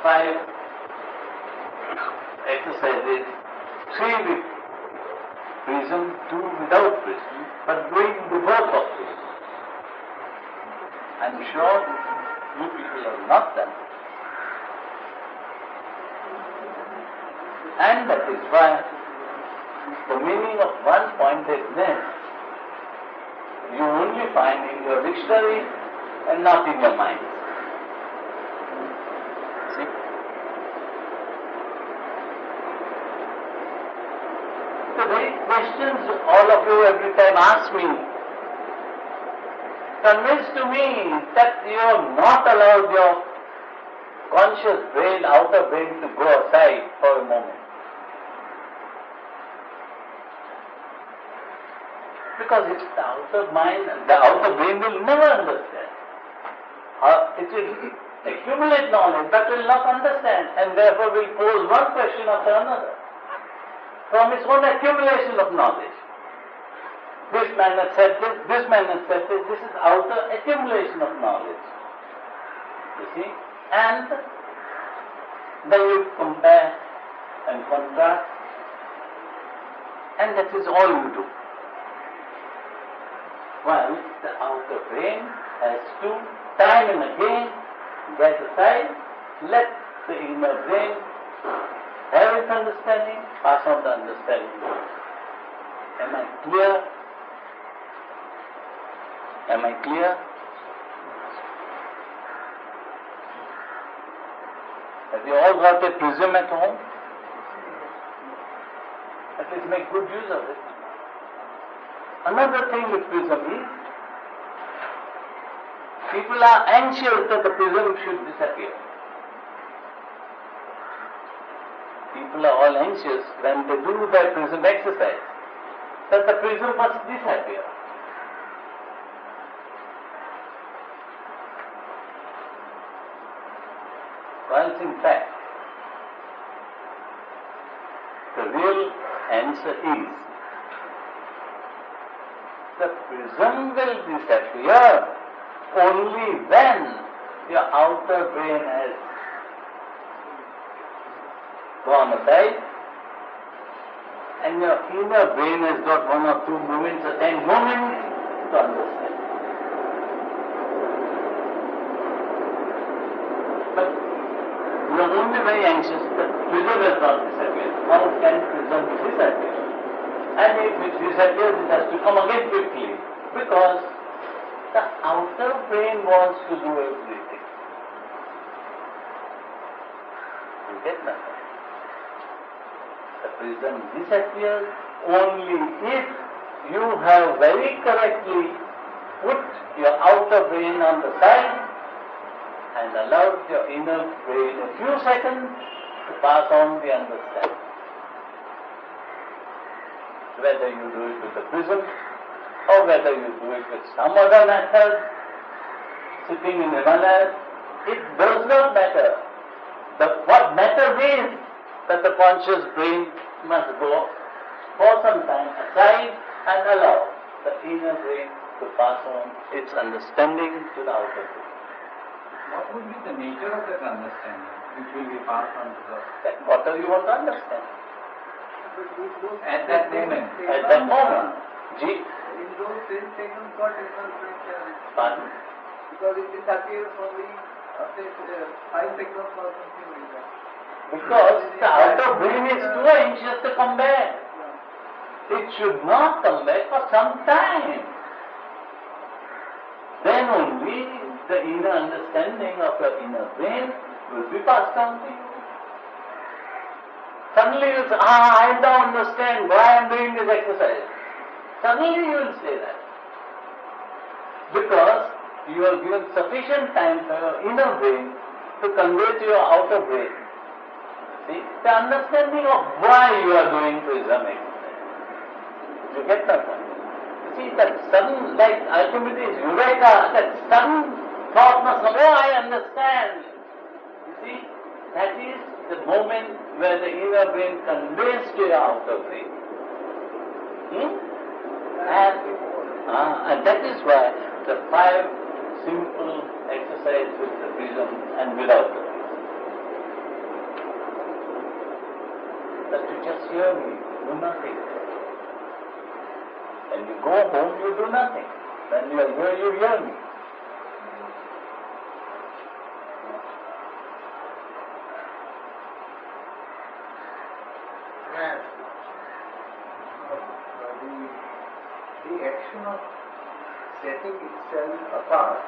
5 exercises, 3 with prism, 2 without prism, but doing the work of prism. I'm sure you people have not done it. And that is why the meaning of one-pointedness you only find in your dictionary and not in your mind. See? The very questions all of you every time ask me conveys to me that you have not allowed your conscious brain, outer brain to go aside for a moment. Because it's the outer mind, the outer brain will never understand. It will accumulate knowledge but will not understand, and therefore will pose one question after another from its own accumulation of knowledge. This man has said this man has said this is outer accumulation of knowledge. You see? And then you compare and contrast, and that is all you do. While the outer brain has to time and again get aside, let the inner brain have its understanding, pass on the understanding. Am I clear? Am I clear? Have you all got a prism at home? At least make good use of it. Another thing with prism is, people are anxious that the prism should disappear. People are all anxious when they do their prism exercise, that the prism must disappear. While in fact, the real answer is, the prism will disappear only when your outer brain has gone aside and your inner brain has got one or two moments, a 10 moments to understand. But you are only very anxious that prism has not disappeared. How can prism disappear? And if it disappears, it has to come again quickly, because the outer brain wants to do everything. You get that? The prism disappears only if you have very correctly put your outer brain on the side and allowed your inner brain a few seconds to pass on the understanding. Whether you do it with the prism or whether you do it with some other method, sitting in Himalayas, it does not matter. What matters is that the conscious brain must go for some time aside and allow the inner brain to pass on its understanding to the outer brain. What would be the nature of that understanding which will be passed on to the... Whatever you want to understand. At that moment. At that moment. In those 10 seconds, what results like Pardon? because it disappears only after 5 seconds or something like that. Because the outer brain is too anxious to come back. It should not come back for some time. Then only the inner understanding of your inner brain will be passed on to you. Suddenly you say, I don't understand why I am doing this exercise. Suddenly you will say that. Because you have given sufficient time for your inner brain to convey to your outer brain. See, the understanding of why you are doing prism exercise. You get that point? You see, that sudden, like ultimately is Eureka, that sudden thought must come, oh, I understand. You see, that is the moment where the inner brain conveys to your outer brain. And that is why the 5 simple exercises with the prism and without the prism. that you just hear me, do nothing. When you go home, you do nothing. When you are here, you hear me. Yes. The action of setting itself apart,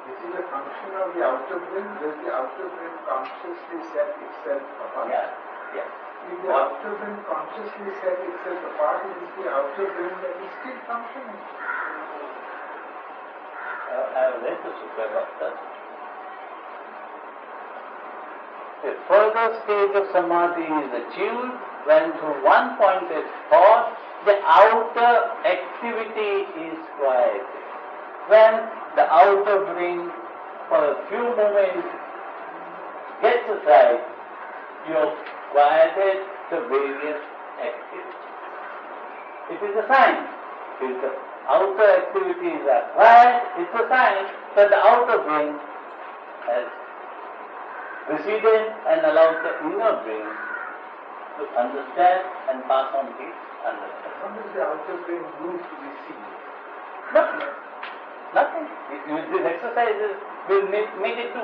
this is a function of the outer brain. Does the outer brain consciously set itself apart? Yes. If the outer brain consciously set itself apart, it is the outer brain that is still functioning. I have read the Sutra Doctor. A further stage of samadhi is achieved when through one pointed thought the outer activity is quieted. When the outer brain for a few moments gets aside, you have quieted the various activities. It is a sign. If the outer activities are quiet, it's a sign that the outer brain has receded and allowed the inner brain to understand and pass on the understanding. How does the outer brain move to receive? Nothing. Nothing. These exercises will make it do.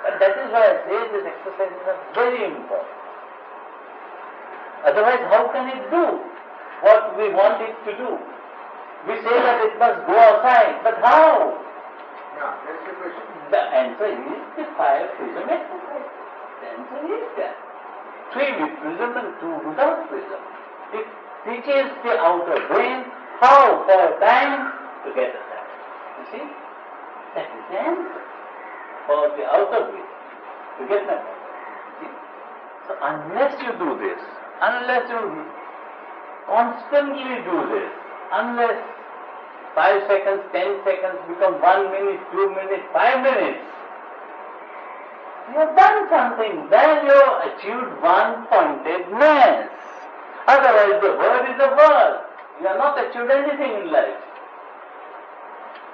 But that is why I say these exercises are very important. Otherwise, how can it do what we want it to do? We say that it must go outside, but how? Yeah, that's the question. The answer is the 5 prism exercise. The answer is that. 3 with prism and 2 without prism. It teaches the outer brain how for a time to get aside. You see? That is the answer for the outer brain to get aside. See? So unless you do this, unless you constantly do this, unless 5 seconds, 10 seconds become 1 minute, 2 minutes, 5 minutes, you have done something, then you have achieved one-pointedness. Otherwise the word is a word. You have not achieved anything in life.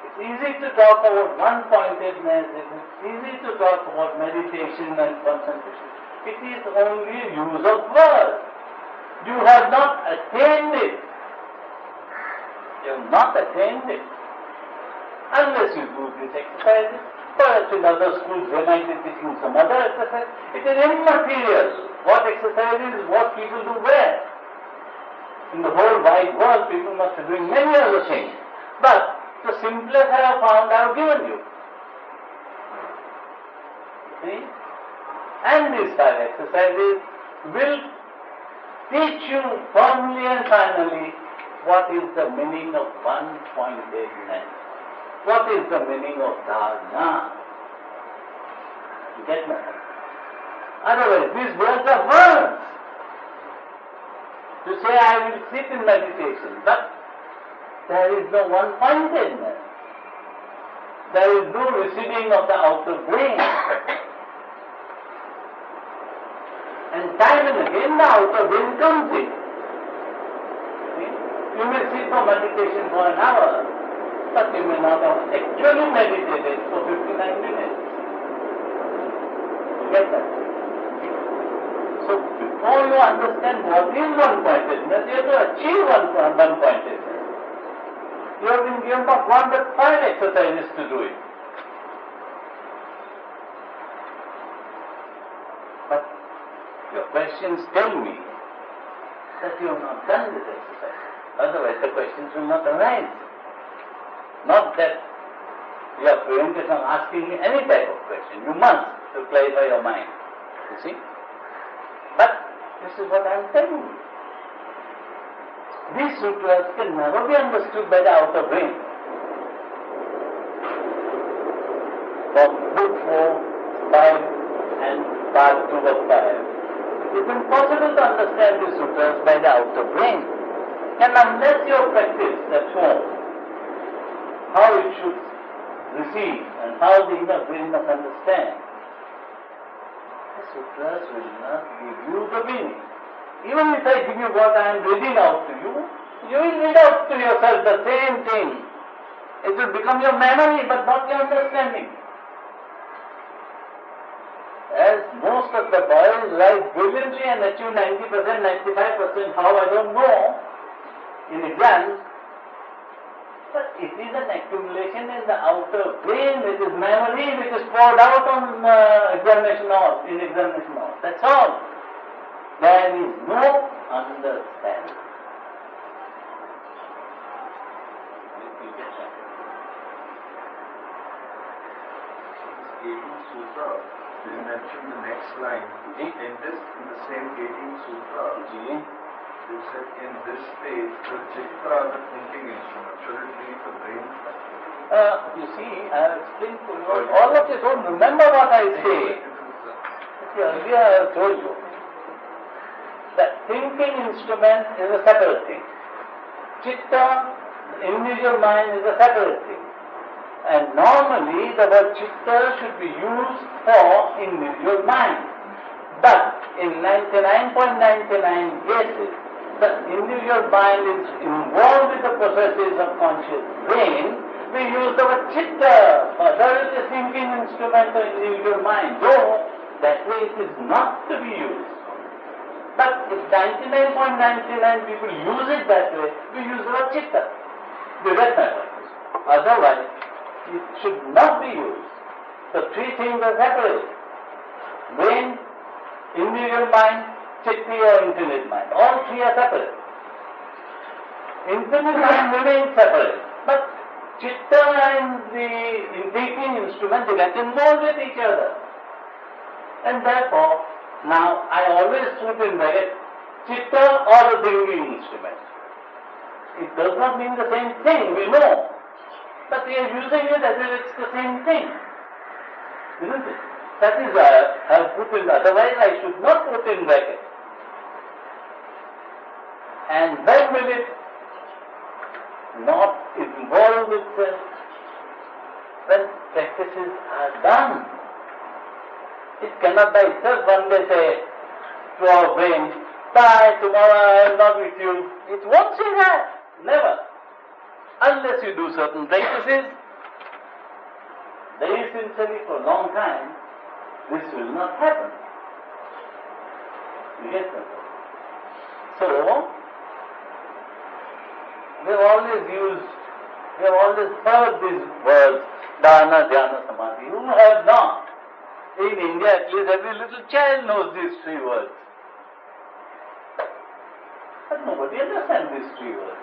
It's easy to talk about one-pointedness, it's easy to talk about meditation and concentration. It is only use of words. You have not attained it. You have not attained it. Unless you do these exercises, perhaps in other schools they might be teaching some other exercise. It is immaterial. What exercises, what people do where. In the whole wide world, people must be doing many other things. But the simplest I have found, I have given you. See? And these 5 exercises will teach you firmly and finally what is the meaning of one-pointedness. What is the meaning of dharana? You get me? Otherwise, these words are words. To say I will sit in meditation, but there is no one-pointedness. There is no receding of the outer brain. And time and again the outer brain comes in. See? You may sit for meditation for an hour, but you may not have actually meditated for 59 minutes. You get that? So before you understand what is one-pointedness, you have to achieve one-pointedness. You have been given not 1 but 5 exercises to do it. But your questions tell me that you have not done this exercise. Otherwise the questions will not arise. Not that you are prevented from asking me any type of question. You must to clarify your mind. You see? But this is what I am telling you. These sutras can never be understood by the outer brain. From book 4, 5 and part 2 of 5. It is impossible to understand these sutras by the outer brain. And unless you have practiced at home how it should receive and how the inner brain must understand, the sutras will not give you the meaning. Even if I give you what I am reading out to you, you will read out to yourself the same thing. It will become your memory but not your understanding. As most of the boys write brilliantly and achieve 90%, 95%, how I don't know, in exams. But it is an accumulation in the outer brain, it is memory which is poured out on examination hall, in examination hall. That's all. There is no understanding. You get that? 18th Sutra, you mentioned the next line. In the same 18th Sutra, you said in this stage, the chitta, the thinking instrument, should it be the brain? You see, I have explained to you, all of you don't remember what I say. See, earlier I have told you that thinking instrument is a separate thing. Chitta, the individual mind, is a separate thing. And normally the word chitta should be used for individual mind. But in 99.99 cases, the individual mind is involved with the processes of conscious brain. We use the word chitta for that is a thinking instrument of individual mind, though that way it is not to be used. But if 99.99 people use it that way, we use the word chitta. Do that matter? Otherwise, it should not be used. The three things are separate. Brain, individual mind, chitti or infinite mind. All three are separate. Infinite mind remains separate. But chitta and the thinking instrument, they get involved with each other. And therefore, now I always put in bracket chitta or a thinking instrument. It does not mean the same thing, we know. But we are using it as if it's the same thing. Isn't it? That is why I have put in, otherwise I should not put in bracket. And when will it not involve itself? When practices are done. It cannot by itself one day say to our brain, bye, tomorrow I am not with you. It won't say that. Never. Unless you do certain practices, very sincerely for a long time, this will not happen. You get that? So, we have always heard these words, dana, dhyana, samadhi. Who have not? In India, at least every little child knows these three words. But nobody understands these three words.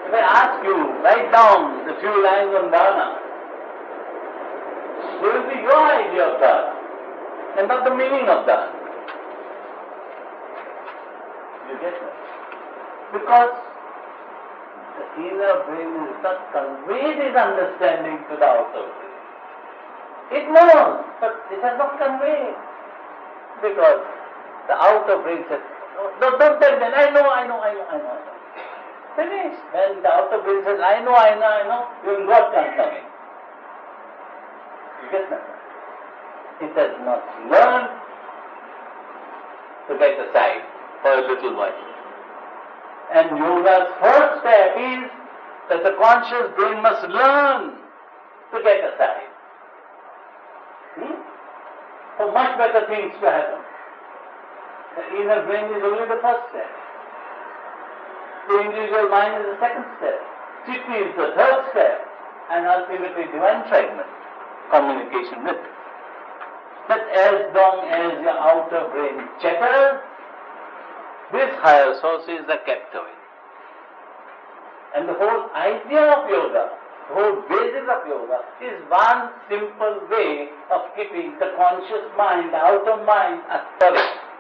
If I ask you, write down the few lines on dana, there will be your idea of dana, and not the meaning of dana. You get that? Because the inner brain is not conveyed its understanding to the outer brain. It knows, but it has not conveyed. Because the outer brain says, don't tell me, I know. Finish. When the outer brain says, I know, then God can't come in. You get that? It has not learned to get aside for a little while. And yoga's first step is that the conscious brain must learn to get aside. For much better things to happen. The inner brain is only the first step. The individual mind is the second step. Chitti is the third step. And ultimately divine fragment, communication with. But as long as your outer brain chatters, these higher sources are kept away. And the whole idea of yoga, the whole basis of yoga is one simple way of keeping the conscious mind, the outer mind,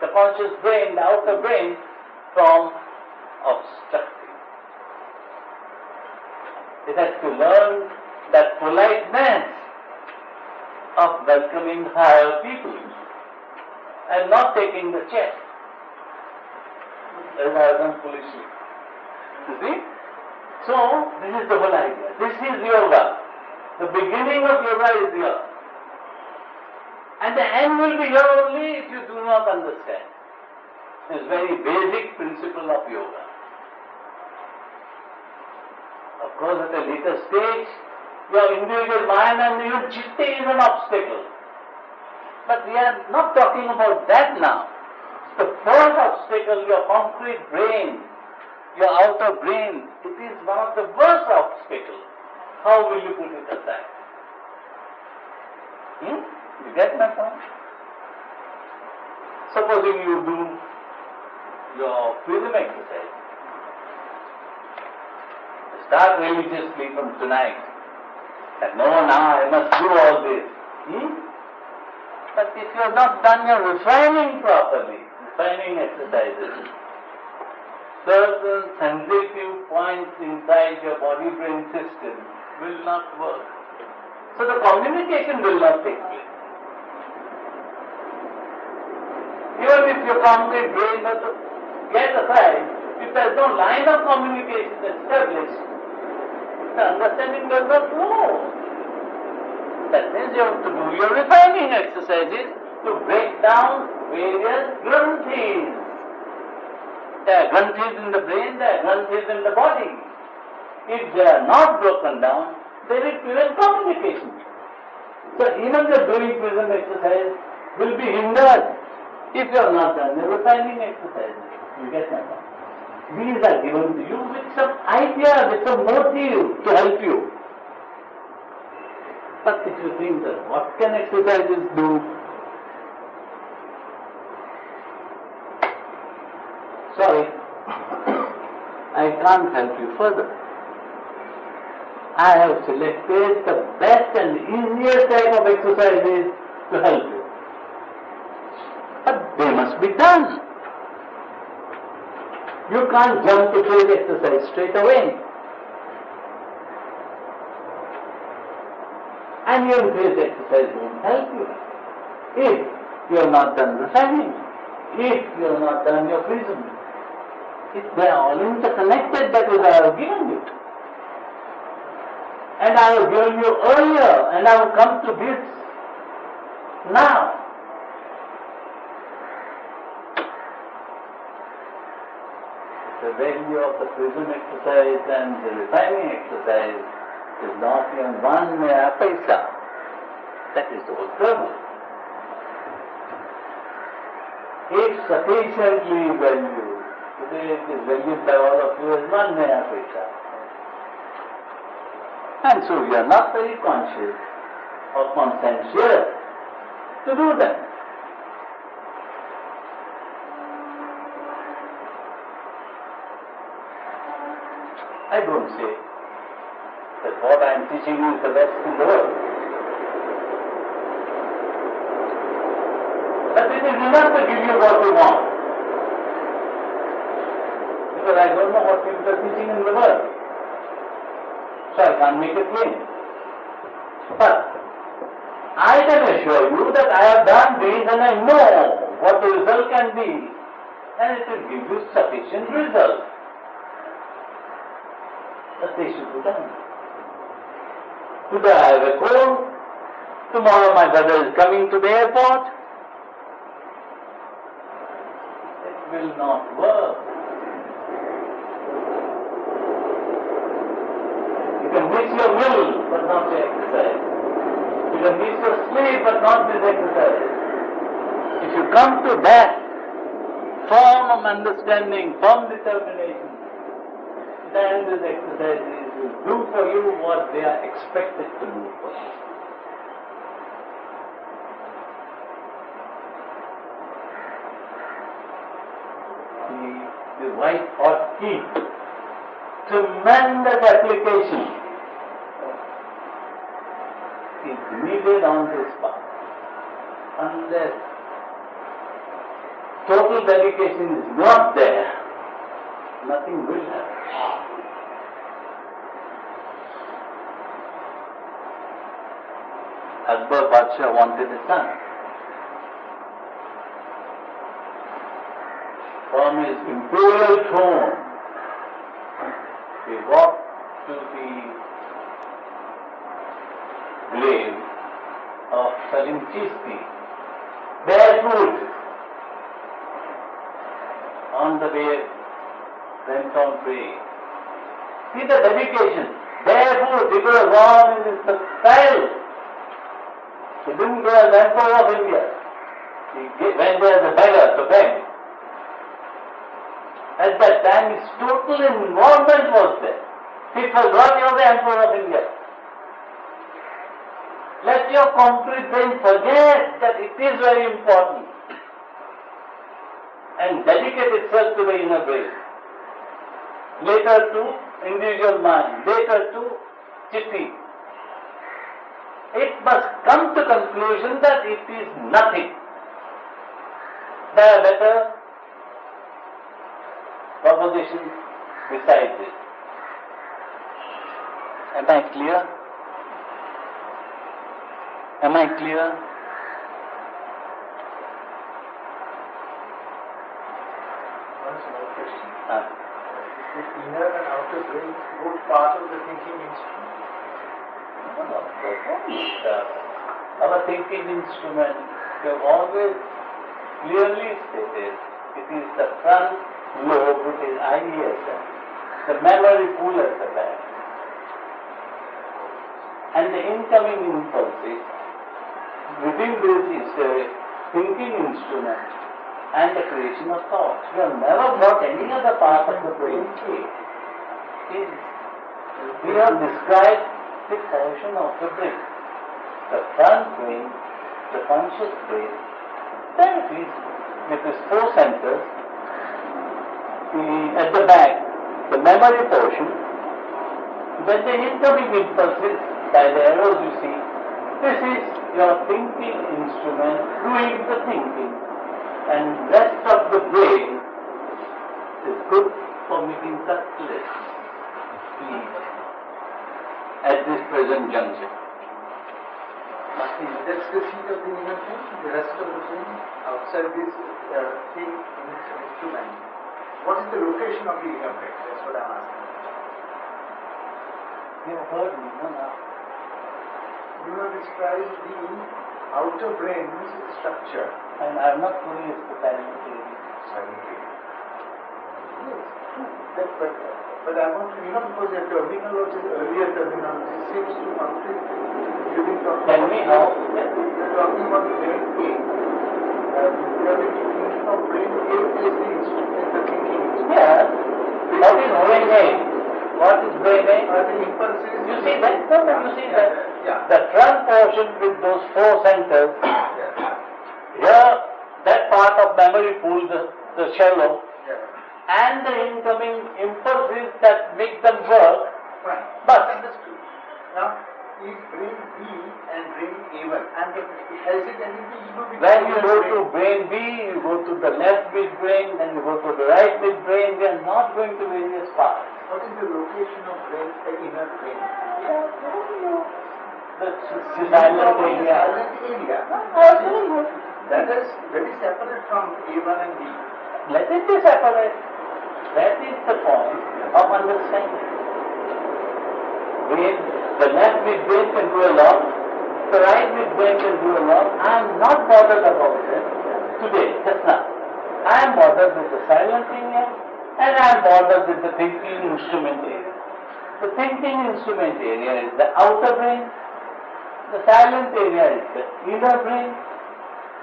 the conscious brain, the outer brain from obstructing. It has to learn that politeness of welcoming higher people and not taking the chair as I have done foolishly. You see? So, this is the whole idea. This is yoga. The beginning of yoga is here. And the end will be here only if you do not understand this very basic principle of yoga. Of course, at a later stage, your individual mind and even chitta is an obstacle. But we are not talking about that now. The first obstacle, your concrete brain, your outer brain, it is one of the worst obstacles. How will you put it aside? You get my point? Supposing you do your prism exercise. Start religiously from tonight. That no, now I must do all this. But if you have not done your refining properly, refining exercises, certain sensitive points inside your body-brain system will not work. So the communication will not take place. Even if your concrete brain were to get aside, if there is no line of communication established, the understanding does not flow. That means you have to do your refining exercises to break down various granthis. There are granthis in the brain, there are granthis in the body. If they are not broken down, they will prevent communication. So even the doing prism exercise will be hindered if you have not done the refining exercises. You get my point? These are given to you with some idea, with some motive to help you. But if you think that what can exercises do? Sorry, I can't help you further. I have selected the best and easiest type of exercises to help you. But they must be done. You can't jump to phase exercise straight away. And your phase exercise won't help you. If you have not done refining, if you have not done your prism, they are all interconnected, that is I have given you. And I have given you earlier, and I have come to this now. The value of the prism exercise and the refining exercise is not even 1 naya paisa. That is the whole trouble. If sufficiently valued, today it is valued by all of you as 1 naya paisa. And so you are not very conscious or conscientious to do that. I don't say that what I am teaching you is the best in the world. But it is enough to give you what you want. Because I don't know what people are teaching in the world. So I can't make it plain. But I can assure you that I have done this and I know what the result can be. And it will give you sufficient result. But they should be done. Today I have a call. Tomorrow my brother is coming to the airport. It will not work. You can miss your meal but not the exercise. You can miss your sleep but not this exercise. If you come to that firm understanding, firm determination, then these exercises will do for you what they are expected to do for you. The white hot heat, tremendous application is needed on this path. Unless total dedication is not there, nothing will happen. Akbar Badshah wanted a son. From his imperial throne, he walked to the grave of Salim Chishti, barefoot, on the way, went on praying. See the dedication, barefoot, he could have gone in his style. He didn't go as Emperor of India. when they are the beggar to beg. At that time, his total involvement was there. He forgot you're the Emperor of India. Let your concrete brain forget that it is very important and dedicate itself to the inner brain. Later to individual mind, later to chitti. It must come to conclusion that it is nothing. There are better propositions besides it. Am I clear? Am I clear? One small question. Is inner and outer brain both part of the thinking instrument? Our thinking instrument, we have always clearly stated, it is the front lobe, which is IESM, the memory pool at the back, and the incoming impulses. Within this is a thinking instrument and the creation of thoughts. We have never brought any other part of the brain to it. We have described the portion of the brain, the front brain, the conscious brain. Then it is with its four centers, at the back, the memory portion. Then the incoming impulses, by the arrows you see, this is your thinking instrument doing the thinking, and rest of the brain is good for making calculations. At this present juncture. That's the seat of the inner brain, the rest of the brain outside this thing instrument. What is the location of the inner brain? That's what I'm asking. You have heard me, no? You have described the outer brain's structure. And I am not fully explaining. Silently. Yes, true. But I want to, because your terminology, earlier terminology seems to conflict. You've been talking Tell me how. You're talking about brain A. You have been thinking of brain A as the instrument, the thinking instrument. Yeah. What is brain A? What is brain A? The impulses. You see that? No, you see that? Yeah. The front portion with those four centers, here, that part of memory pool, the shallow, and the incoming impulses that make them work. Fine. But Understood. Now, is brain B and brain A1, and has it anything to do with when you go to brain B, you go to the left midbrain, then you go to the right midbrain, they are not going to various parts. What is the location of brain, the inner brain? The silent area. Silent area. That is very separate from A1 and B. Let it be separate. That is the point of understanding. The left midbrain can do a lot, the right midbrain can do a lot. I am not bothered about it today, just now. I am bothered with the silent area and I am bothered with the thinking instrument area. The thinking instrument area is the outer brain, the silent area is the inner brain,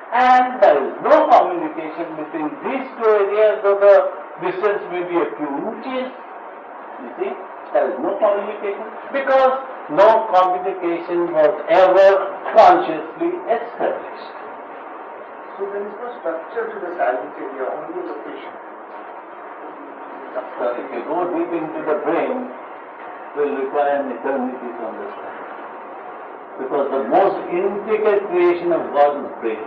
and there is no communication between these two areas, though the distance may be a few inches. You see, there is no communication because no communication was ever consciously established. So there is no structure to the silent area, only a location. So if you go deep into the brain, it will require an eternity to understand. Because the most intricate creation of God is brain.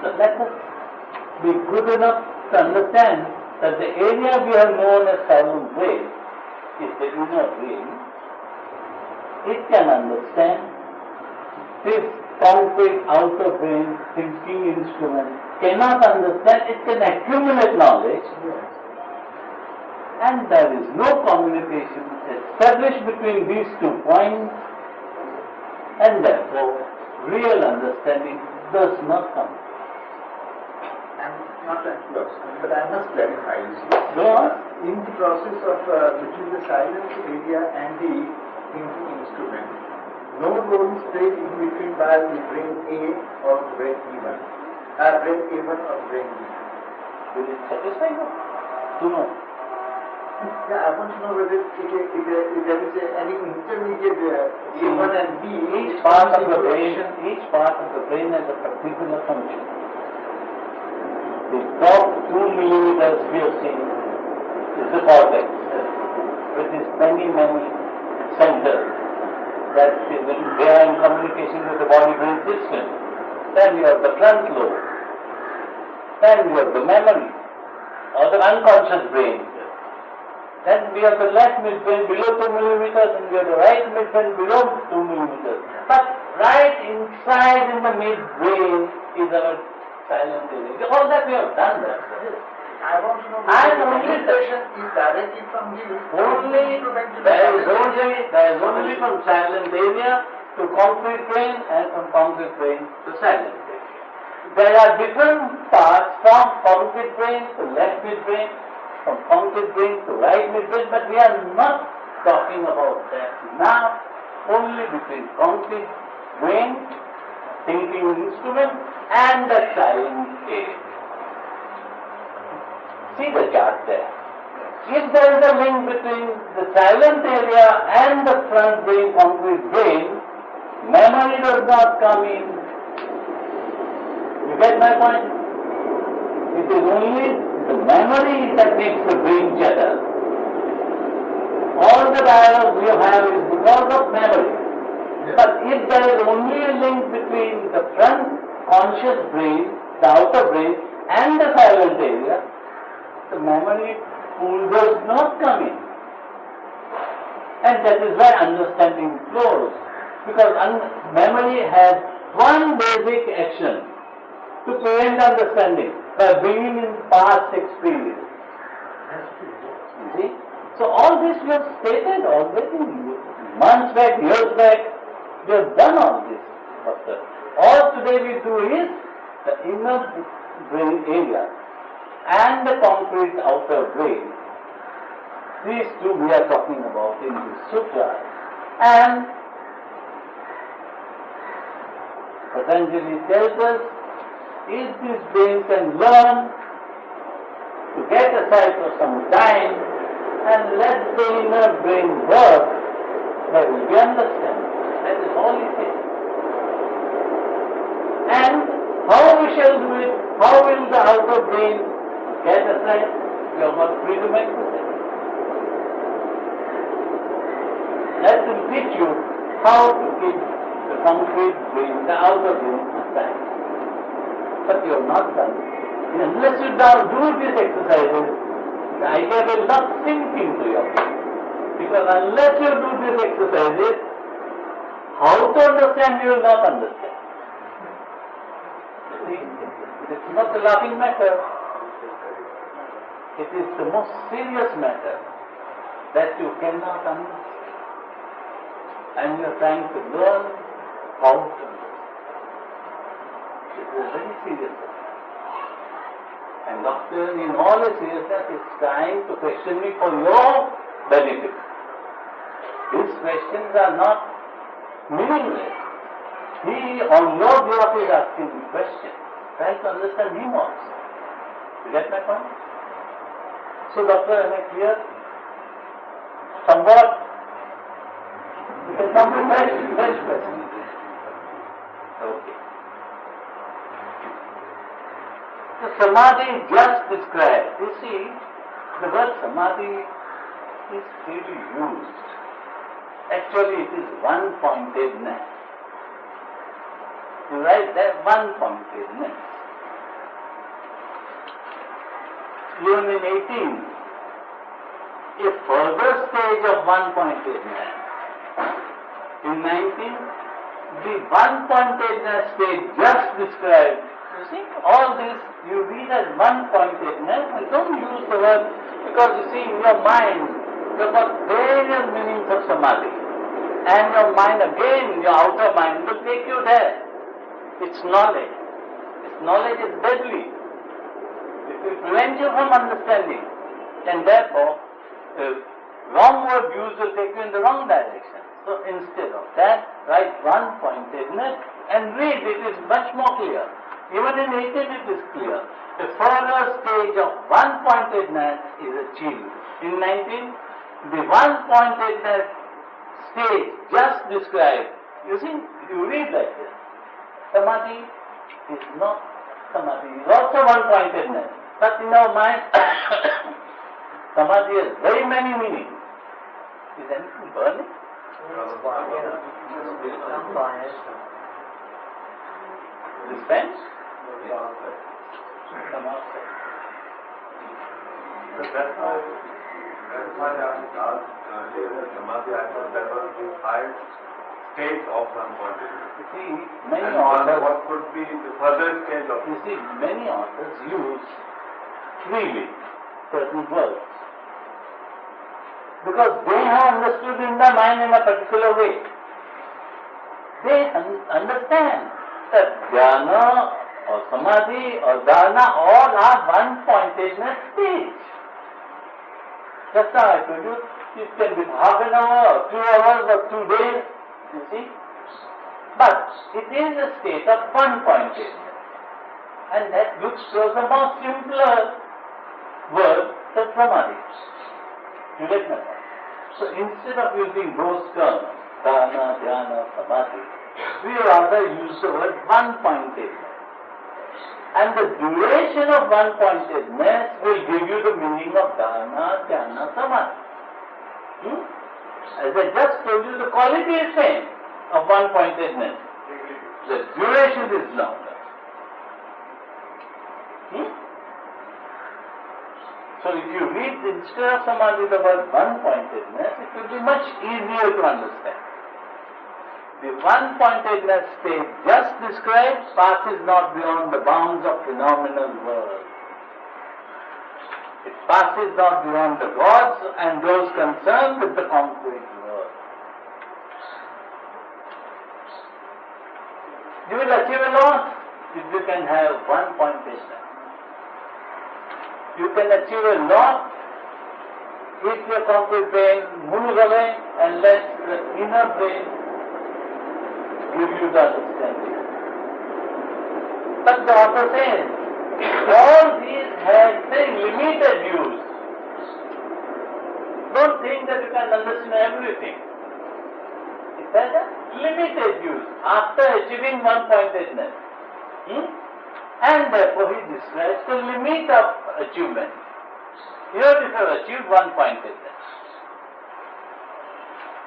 So let us be good enough to understand that the area we have known as silent brain is the inner brain. It can understand this concrete outer brain thinking instrument cannot understand, it can accumulate knowledge, and there is no communication established between these 2 points, and therefore real understanding does not come. I'm not lost, but I must clarify. You see, Go on. in the process of between the silent area and the thinking instrument, no role is played in between by the brain A or brain B1, brain A1 or brain B. Will it satisfy you? To know. Yeah, I want to know whether if there is any intermediate A1 and B. Each part of the brain has a particular function. The top 2 millimeters we have seen is the cortex, with its many centers that they are in communication with the body-brain system. Then you have the front lobe. Then you have the memory, or the unconscious brain. Then we have the left midbrain below 2 millimeters and we have the right midbrain below 2 millimeters. But right inside in the midbrain is our silent area. All that we have done that. I want to know And whether the only communication is directly from the there is only from silent area to concrete brain and from concrete brain to silent brain. There are different parts from concrete brain to left midbrain, from concrete brain to right midbrain, but we are not talking about that now, only between concrete brain, thinking instrument, and the silent area. See the chart there. If there is a link between the silent area and the front brain, concrete brain, memory does not come in. You get my point? It is only the memory that makes the brain jetta. All the dialogue you have is because of memory. But if there is only a link between the front conscious brain, the outer brain, and the silent area, the memory pool does not come in. And that is why understanding flows. Because memory has one basic action to prevent understanding by bringing in past experience. You see? So all this we have stated already months back, years back. We have done all this. But all today we do is the inner brain area and the concrete outer brain. These two we are talking about in this sutra. And Patanjali tells us, if this brain can learn to get aside for some time and let the inner brain work, there will be understanding. That is all he says. And how we shall do it? How will the outer brain get aside? We are not free to make mistakes. That will teach you how to keep the concrete brain, the outer brain aside. But you have not done it. Unless you now do these exercises, the idea will not sink into your brain. Because unless you do these exercises, how to understand you will not understand. You see, it's not a laughing matter. It is the most serious matter that you cannot understand. And you are trying to learn how to understand. It is very serious. And Doctor, in all his seriousness, is trying to question me for your benefit. His questions are not meaningless. He, on your behalf, is asking me questions, trying to understand him also. You get my point? So, Doctor, am I clear? Somewhat? You can come to fresh questions. Okay. The samadhi just described. You see, the word samadhi is freely used. Actually, it is one-pointedness. You write there, one-pointedness. Even in 18, a further stage of one-pointedness. In 19, the one-pointedness stage just described. You see, all this you read as one-pointedness and don't use the word, because you see, in your mind, you have got various meanings of samadhi. And your mind again, your outer mind, will take you there. It's knowledge. This knowledge is deadly. It will prevent you from understanding. And therefore, the wrong word use will take you in the wrong direction. So instead of that, write one-pointedness and read. It is much more clear. Even in 18 it is clear. The further stage of one-pointedness is achieved. In 19, the one-pointedness stage just described. You see, you read like this. Samadhi is not samadhi. It is also one-pointedness. But in our mind, samadhi has very many meanings. Is anything burning? This bench? Come outside. That's why I asked earlier that Samadhi, I thought that was the high state of one-pointedness. You see, many And authors, what could be the further stage of you see, many authors use freely certain words because they have understood in their mind in a particular way. They understand that jnana or samadhi or dharana all are one-pointedness stage. Just now I told you, it can be half an hour or 2 hours or 2 days, you see. But it is a state of one-pointedness. And that looks to a more simpler word than samadhi. You get my point? So instead of using those terms, dharana, dhyana, samadhi, we rather use the word one-pointedness. And the duration of one-pointedness will give you the meaning of dharana, dhyana, samadhi. As I just told you, the quality is same of one-pointedness. The duration is longer. So if you read instead of samadhi the word one-pointedness, it will be much easier to understand. The one-pointedness state just described passes not beyond the bounds of phenomenal world. It passes not beyond the gods and those concerned with the concrete world. You will achieve a lot if you can have one-pointedness. You can achieve a lot if your concrete brain moves away and lets the inner brain give you the understanding. But the author says, all these have limited use. Don't think that you can understand everything. It has a limited use after achieving one-pointedness. And therefore he describes the limit of achievement. Here you have achieved one-pointedness.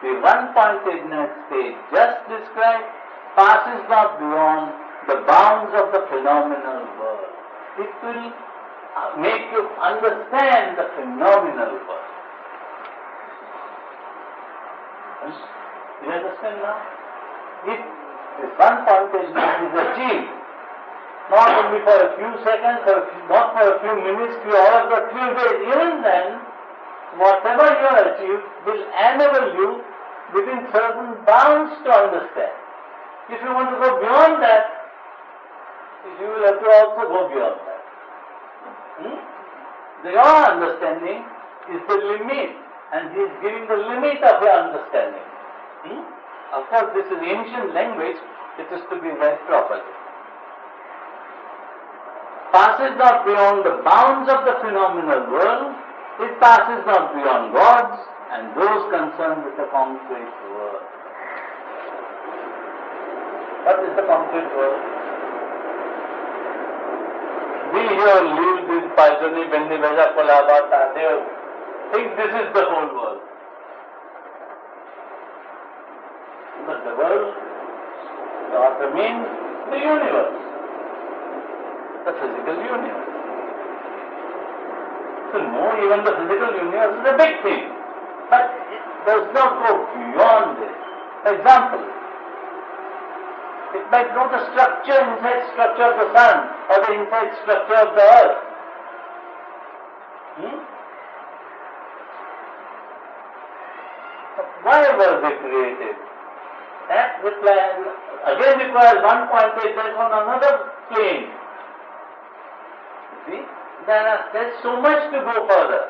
The one-pointedness state just described passes not beyond the bounds of the phenomenal world. It will make you understand the phenomenal world. You understand now? If this one-pointedness is achieved, not only for a few seconds, or not for a few minutes, few hours, or few days, even then, whatever you have achieved will enable you within certain bounds to understand. If you want to go beyond that, you will have to also go beyond that. Your understanding is the limit, and he is giving the limit of your understanding. Of course, this is ancient language, it is to be read properly. Passes not beyond the bounds of the phenomenal world, it passes not beyond gods and those concerned with the concrete world. What is the concrete world? We here live this Paisani, Bendi, Veja, Kolaba, Tadev, think this is the whole world. But the world, the author means the universe. The physical universe. So no, even the physical universe is a big thing, but it does not go beyond it. For example, it might know the structure, inside structure of the sun, or the inside structure of the earth. Why were they created? That again requires one-pointedness on another plane. See, there's so much to go further.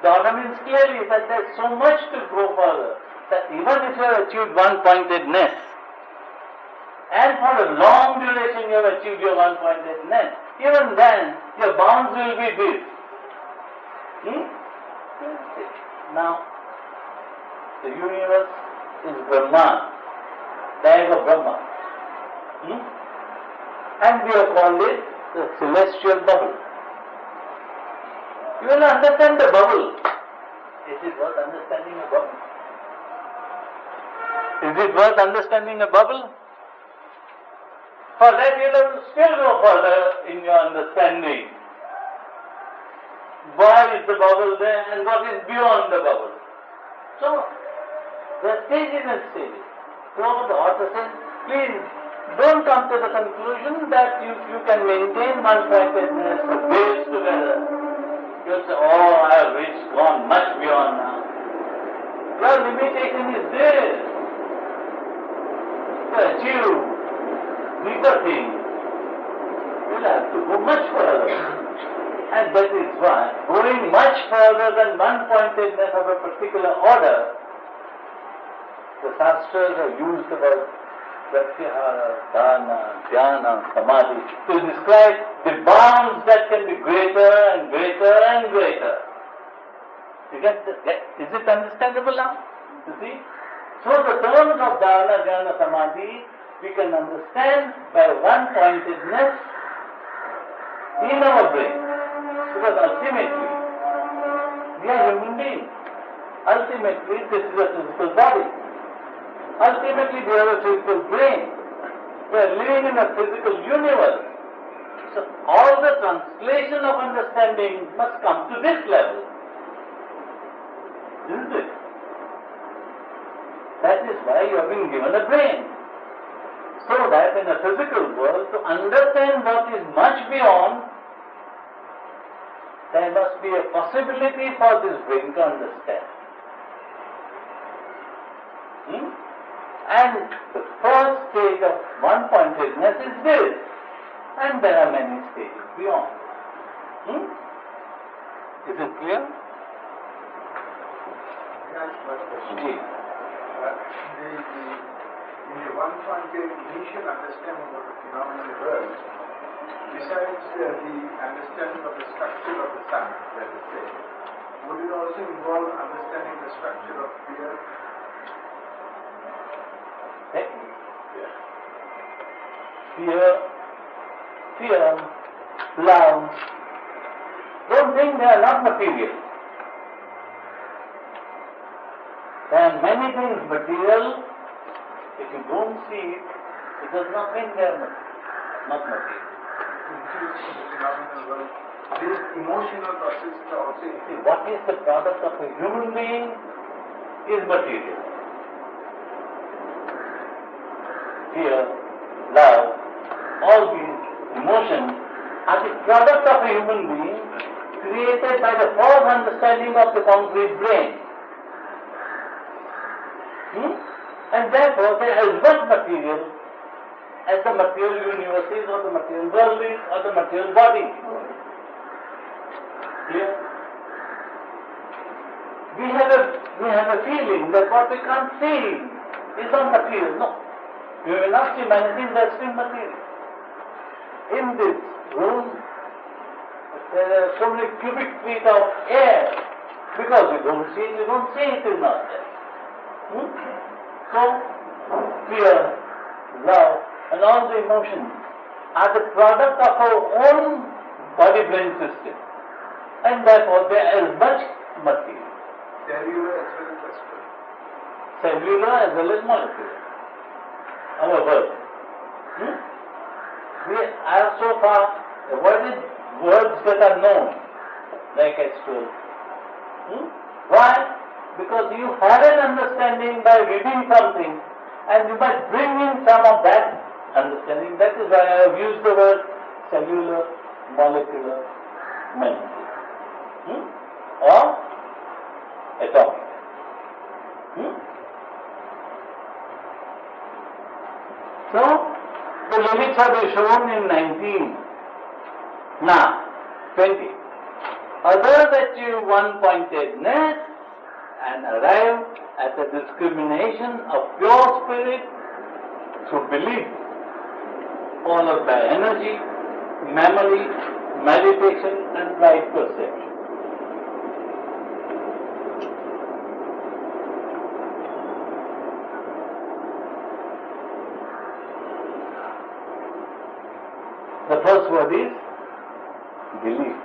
The author means clearly that there's so much to go further. that even if you have achieved one-pointedness, and for a long duration you have achieved your one-pointedness, even then your bounds will be this. Now, the universe is Brahman, Daiva Brahma. And we have called it the celestial bubble. You will understand the bubble. Is it worth understanding a bubble? Is it worth understanding a bubble? For that you have to still go further in your understanding. Why is the bubble there and what is beyond the bubble? So, there are stages and stages. So the author says, please don't come to the conclusion that you can maintain one-pointedness, base together. You'll say, oh, I have reached, gone much beyond now. Your limitation is this. To achieve deeper things, you'll have to go much further. And that is why, going much further than one-pointedness of a particular order, the Shastras have used the word Pratyahara, Dana, Dhyana, Samadhi to describe the bounds that can be greater and greater and greater. You get is it understandable now? You see? So the terms of Dana, Dhyana, Samadhi we can understand by one-pointedness in our brain. Because ultimately, we are human beings. Ultimately, this is a physical body. Ultimately, we have a physical brain. We are living in a physical universe. So, all the translation of understanding must come to this level. Isn't it? That is why you have been given a brain. So that in a physical world, to understand what is much beyond, there must be a possibility for this brain to understand. And the first stage of one-pointedness is this. And there are many stages beyond. Is it clear? That's my question. Yes. In the one-pointed initial understanding of the phenomenal world, besides the understanding of the structure of the sun, let us say, would it also involve understanding the structure of fear? Fear, love, don't think they are not material. There are many things material. If you don't see it, it does not mean they are not material. These emotional processes are also See, what is the product of a human being is material. Fear, love, all these emotions are the product of a human being created by the false understanding of the concrete brain. And therefore they are as much material as the material universe is, or the material world is, or the material body. Here, we have a feeling that what we can't see is not material. No. We will not see many things that are still material. In this room, there are so many cubic feet of air. Because we don't see it is not there. So, fear, love, and all the emotions are the product of our own body-brain system. And therefore they are as much material. cellular as well as astral. Cellular as well as molecular. Our world. We are so far avoided words that are known, like astral. Why? Because you have an understanding by reading something, and you must bring in some of that understanding. That is why I have used the word cellular, molecular, mental, or atomic. So, the limits have been shown in 19. Now, 20. Others achieve one-pointedness and arrive at the discrimination of pure spirit through belief, followed by energy, memory, meditation and right perception. The first word is belief.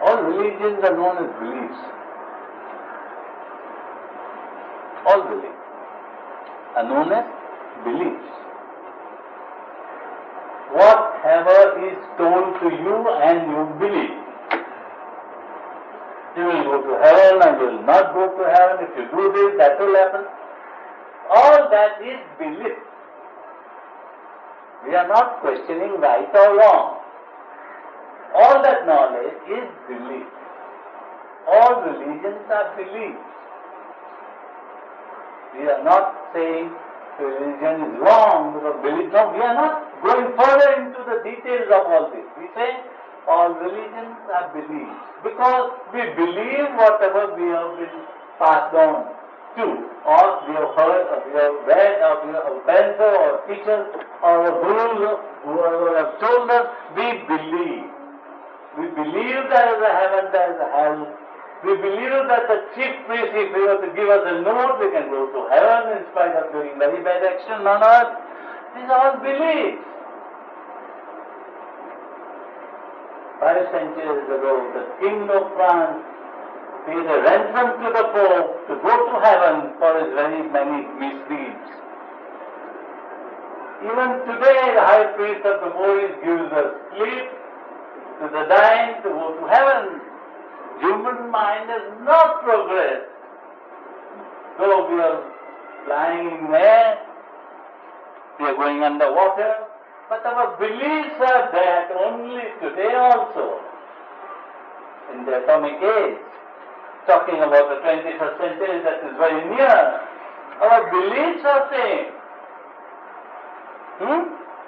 All religions are known as beliefs. All beliefs are known as beliefs. Whatever is told to you and you believe. You will go to heaven and you will not go to heaven. If you do this, that will happen. All that is belief. We are not questioning right or wrong. All that knowledge is belief. All religions are beliefs. We are not saying religion is wrong because belief. No, we are not going further into the details of all this. We say all religions are beliefs because we believe whatever we have been passed on to, or we have heard, or we have read, or we have parents or teachers or gurus who have told us, we believe. We believe there is a heaven, there is a hell. We believe that the chief priest, if he were to give us a note, we can go to heaven in spite of doing very bad action on earth. These are all beliefs. 5 centuries ago, the king of France paid a ransom to the Pope to go to heaven for his very many misdeeds. Even today, the high priest of the Moorish gives us sleep to the dying to go to heaven. Human mind has not progressed. So we are flying in air, we are going underwater, but our beliefs are that only today also, in the atomic age, talking about the 21st century that is very near, our beliefs are same.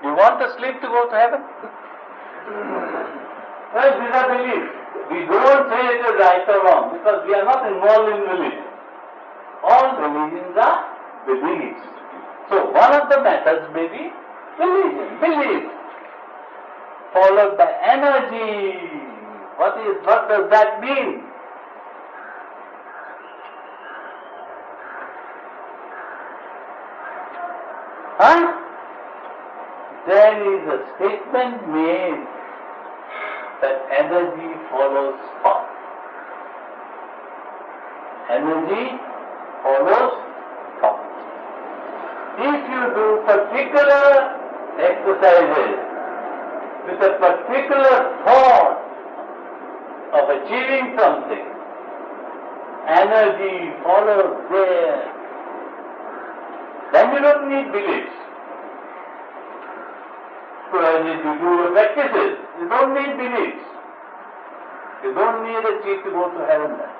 You want to sleep to go to heaven? Well, these are beliefs. We don't say it is right or wrong because we are not involved in religion. All religions are beliefs. So one of the methods may be religion, belief, followed by energy. What does that mean? There is a statement made that energy follows thought. Energy follows thought. If you do particular exercises with a particular thought of achieving something, energy follows there. Then you don't need beliefs. So as you do your practices, you don't need beliefs. You don't need a chief to go to heaven then.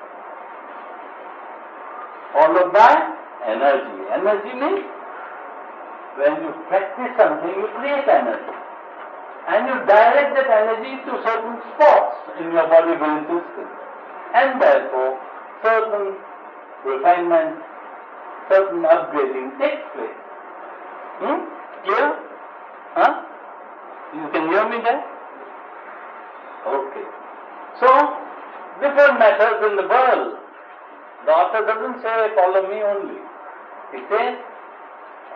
Followed by energy. Energy means when you practice something, you create energy. And you direct that energy to certain spots in your body, brain system. And therefore, certain refinement, certain upgrading takes place. Clear? You can hear me there? Okay. So, different methods in the world. The author doesn't say follow me only. He says,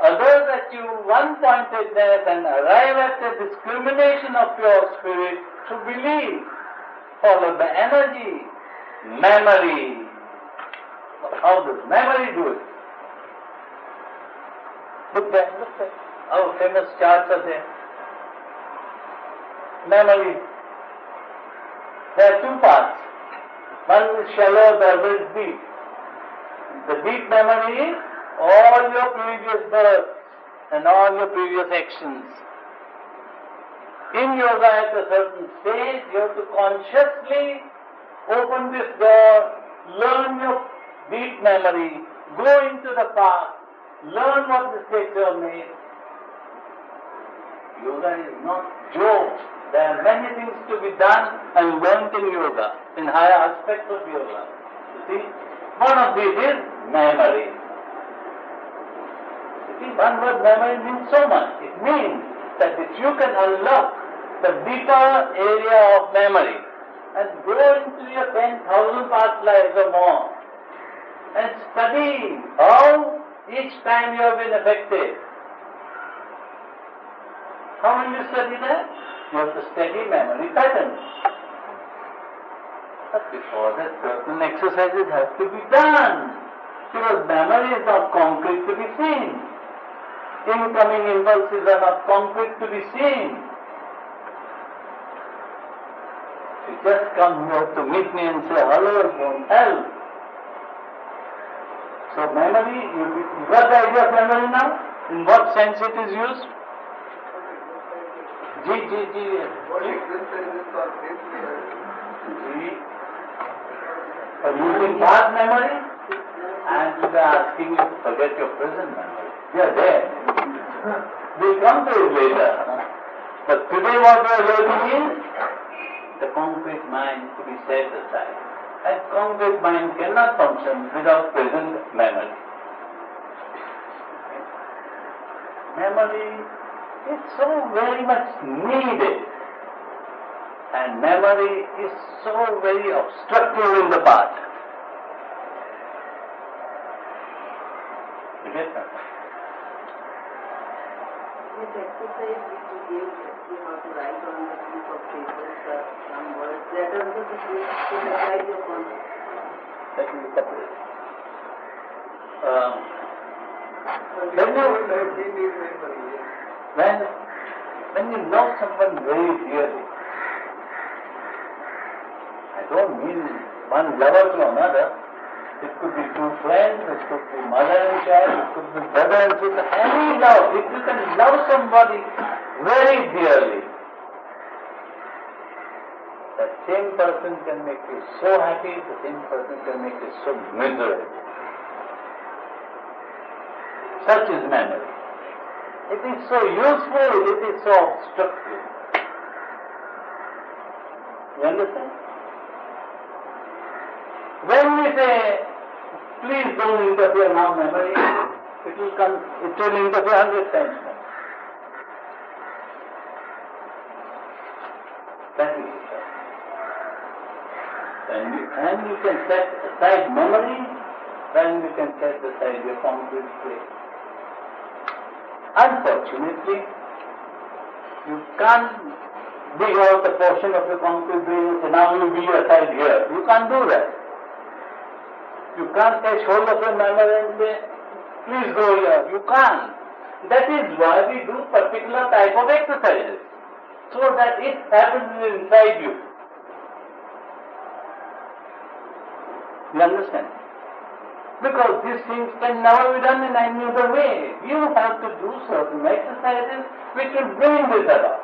others achieve one-pointedness and arrive at the discrimination of pure spirit through belief, followed by energy, memory. How does memory do it? Look there. Our famous charts are there. Memory. There are two parts. One is shallow, the other is deep. The deep memory is all your previous births and all your previous actions. In yoga at a certain stage, you have to consciously open this door, learn your deep memory, go into the past, learn what mistakes you have made. Yoga is not joke. There are many things to be done and learned in yoga, in higher aspects of yoga. You see, one of these is memory. You see, one word memory means so much. It means that if you can unlock the deeper area of memory and go into your 10,000 past lives or more and study how each time you have been affected. How will you study that? You have to study memory patterns. But before that, certain exercises have to be done. Because memory is not concrete to be seen. Incoming impulses are not concrete to be seen. You just come here to meet me and say, hello, it won't help. So memory, you got the idea of memory now? In what sense it is used? What exercises are basically For using past memory, and today asking you to forget your present memory. We are there. We'll come to it later. But today what we are learning is the concrete mind to be set aside. And concrete mind cannot function without present memory. Memory is so very much needed. And memory is so very obstructive in the past. You get that? This exercise which you gave, you have to write on the piece of paper some words. That also to apply your concept. That will be separate. When you love someone very dearly, I don't mean one lover to another. It could be two friends, it could be mother and child, it could be brother and sister. Any love, if you can love somebody very dearly, that same person can make you so happy, the same person can make you so miserable. Such is memory. It is so useful, it is so obstructive. You understand? When we say, please don't interfere now, memory, it will interfere 100 times more. That is it. And you can set aside memory, then you can set aside your concrete plate. Unfortunately, you can't dig out a portion of your concrete brain and say, now you be aside here. You can't do that. You can't catch hold of your memory and say, please go here. You can't. That is why we do particular type of exercises, so that it happens inside you. You understand? Because these things can never be done in any other way. You have to do certain exercises which will bring this about.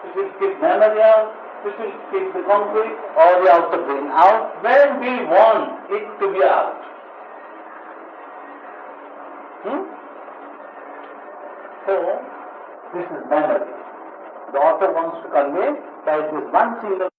Which will keep memory out, which will keep the concrete or the outer brain out when we want it to be out. So, this is memory. The author wants to convey that this one single